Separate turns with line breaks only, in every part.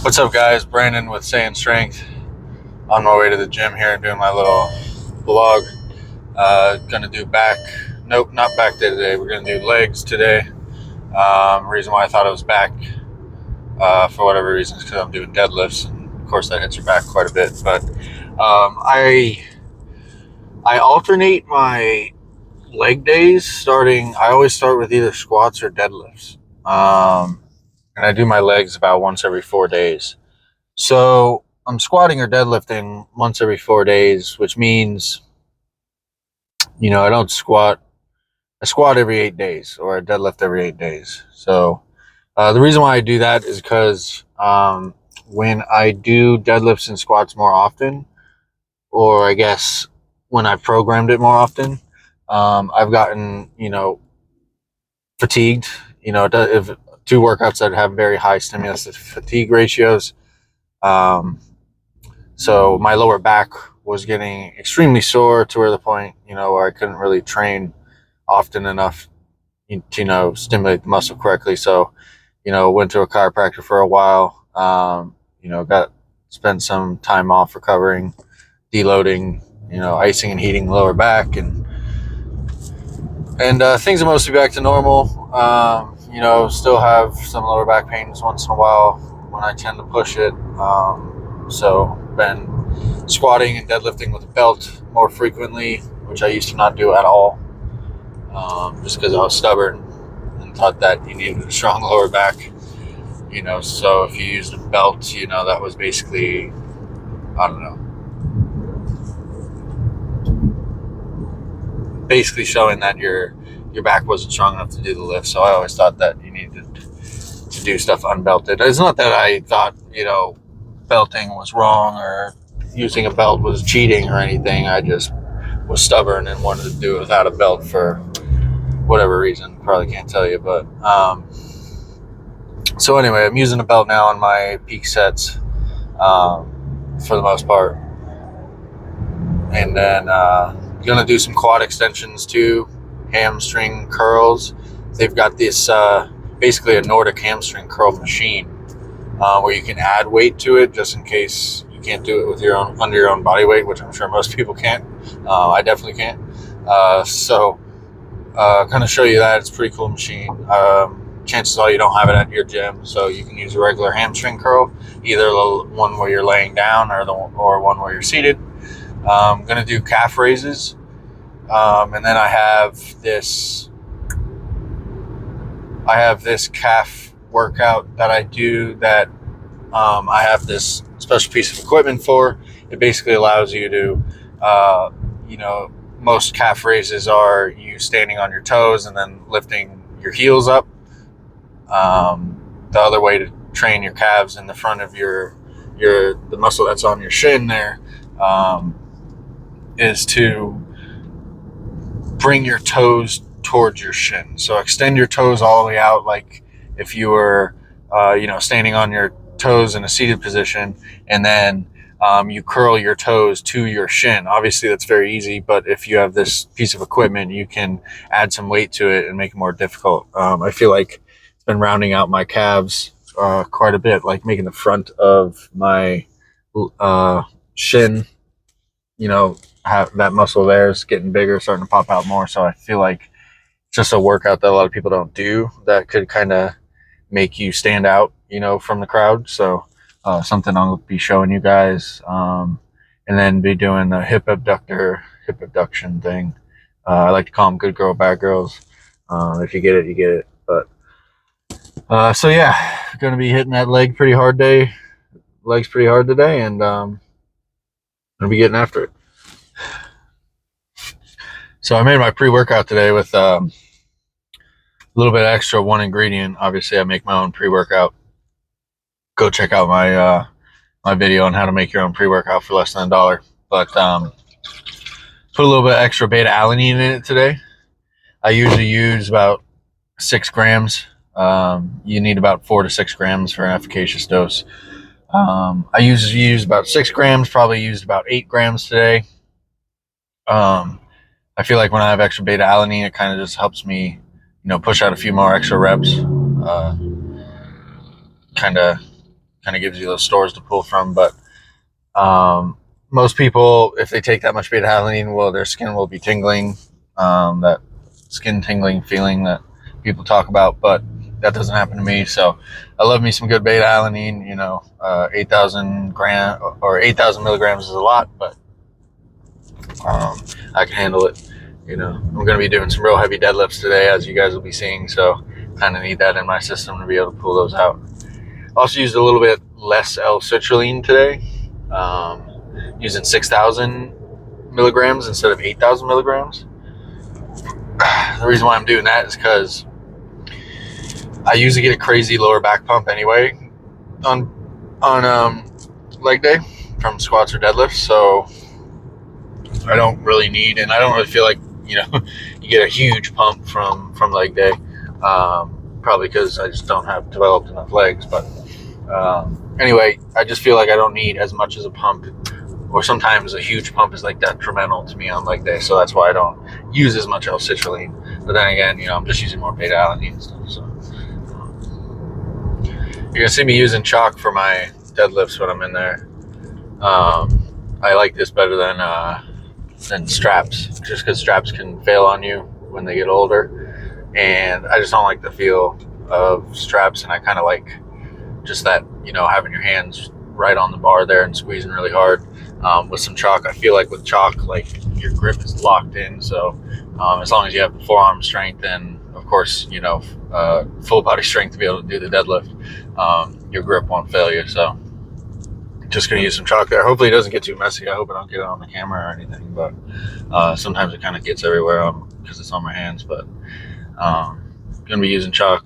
What's up, guys? Brandon with Say and Strength. On my way to the gym here and doing my little vlog. Gonna do back. Nope, not back day today. We're gonna do legs today. Reason why I thought it was back, for whatever reason, is because I'm doing deadlifts, and of course that hits your back quite a bit. But I alternate my leg days. I always start with either squats or deadlifts. And I do my legs about once every 4 days. So I'm squatting or deadlifting once every 4 days, which means, I don't squat. I squat every 8 days, or I deadlift every 8 days. So the reason why I do that is because when I do deadlifts and squats more often, or I guess when I've programmed it more often, I've gotten, fatigued. If two workouts that have very high stimulus to fatigue ratios. So my lower back was getting extremely sore to where the point, where I couldn't really train often enough to, stimulate the muscle correctly. So, went to a chiropractor for a while, spent some time off recovering, deloading, icing and heating the lower back, and things are mostly back to normal. Still have some lower back pains once in a while when I tend to push it. So been squatting and deadlifting with a belt more frequently, which I used to not do at all, just because I was stubborn and thought that you needed a strong lower back. So if you used a belt, that was basically, I don't know, basically showing that your back wasn't strong enough to do the lift. So I always thought that you needed to do stuff unbelted. It's not that I thought, belting was wrong or using a belt was cheating or anything. I just was stubborn and wanted to do it without a belt for whatever reason. Probably can't tell you, but so anyway, I'm using a belt now on my peak sets, for the most part, and then gonna do some quad extensions too, hamstring curls. They've got this basically a Nordic hamstring curl machine, where you can add weight to it just in case you can't do it with under your own body weight, which I'm sure most people can't. I definitely can't. So kind of show you that. It's a pretty cool machine. Chances are you don't have it at your gym, so you can use a regular hamstring curl, either the one where you're laying down or one where you're seated. I'm gonna do calf raises, and then I have this calf workout that I do that I have this special piece of equipment for. It basically allows you to, most calf raises are you standing on your toes and then lifting your heels up. The other way to train your calves in the front of the muscle that's on your shin there, is to bring your toes towards your shin. So extend your toes all the way out, like if you were, standing on your toes in a seated position, and then you curl your toes to your shin. Obviously, that's very easy, but if you have this piece of equipment, you can add some weight to it and make it more difficult. I feel like it's been rounding out my calves quite a bit, like making the front of my shin, have that muscle there is getting bigger, starting to pop out more. So I feel like it's just a workout that a lot of people don't do that could kind of make you stand out, from the crowd. So something I'll be showing you guys, and then be doing the hip abduction thing. I like to call them good girl, bad girls. If you get it, you get it. But so yeah, going to be hitting that legs pretty hard today, and going to be getting after it. So I made my pre-workout today with a little bit extra, one ingredient. Obviously, I make my own pre-workout. Go check out my my video on how to make your own pre-workout for less than $1. But put a little bit extra beta alanine in it today. I usually use about 6 grams. You need about 4 to 6 grams for an efficacious dose. I usually use about 6 grams. Probably used about 8 grams today. I feel like when I have extra beta alanine, it kind of just helps me, push out a few more extra reps. Kind of kind of gives you those stores to pull from. But most people, if they take that much beta alanine, well, their skin will be tingling, that skin tingling feeling that people talk about, but that doesn't happen to me. So I love me some good beta alanine. 8,000 milligrams is a lot, but I can handle it. I'm going to be doing some real heavy deadlifts today, as you guys will be seeing, so kind of need that in my system to be able to pull those out. Also used a little bit less L-citrulline today, using 6,000 milligrams instead of 8,000 milligrams. The reason why I'm doing that is because I usually get a crazy lower back pump anyway on leg day from squats or deadlifts, so I don't really need, and I don't really feel like you get a huge pump from leg day, probably because I just don't have developed enough legs. But anyway, I just feel like I don't need as much as a pump, or sometimes a huge pump is like detrimental to me on leg day, so that's why I don't use as much L-citrulline. But then again, I'm just using more beta alanine and stuff, so you're gonna see me using chalk for my deadlifts when I'm in there. I like this better than straps, just because straps can fail on you when they get older, and I just don't like the feel of straps, and I kind of like just that, having your hands right on the bar there and squeezing really hard. With some chalk, I feel like with chalk, like your grip is locked in, so as long as you have the forearm strength and of course full body strength to be able to do the deadlift, your grip won't fail you. So just going to use some chalk there. Hopefully it doesn't get too messy. I hope I don't get it on the camera or anything, but sometimes it kind of gets everywhere because it's on my hands. But going to be using chalk.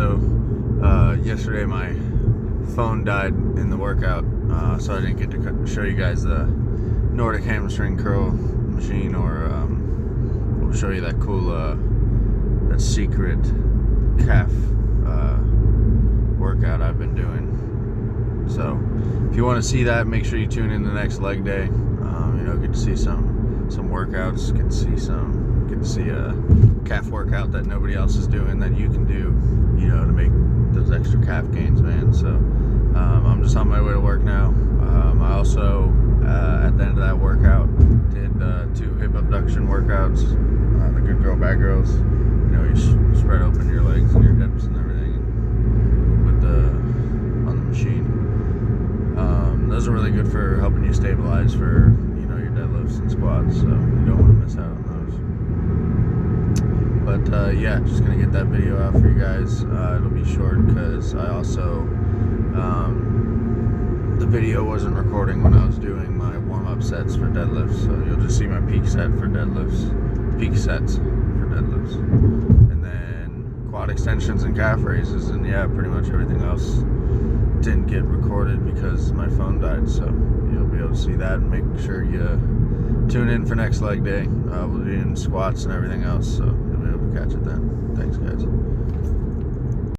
so yesterday my phone died in the workout, so I didn't get to show you guys the Nordic hamstring curl machine, or we'll show you that cool, that secret calf workout I've been doing. So if you want to see that, make sure you tune in the next leg day. Get to see some workouts, get to see a calf workout that nobody else is doing that you can do, to make those extra calf gains, man. So I'm just on my way to work now. I also at the end of that workout did 2 hip abduction workouts, the good girl, bad girls. You spread open your legs and your hips and everything on the machine. Those are really good for helping you stabilize for your deadlifts and squats, so you don't want to miss out on those. But yeah, just gonna get that video out for you guys. It'll be short because I also the video wasn't recording when I was doing my warm-up sets for deadlifts, so you'll just see my peak sets for deadlifts, and then quad extensions and calf raises, and yeah, pretty much everything else didn't get recorded because my phone died. So you'll be able to see that, and make sure you tune in for next leg day. We'll be doing squats and everything else, so you'll be able to catch it then. Thanks, guys.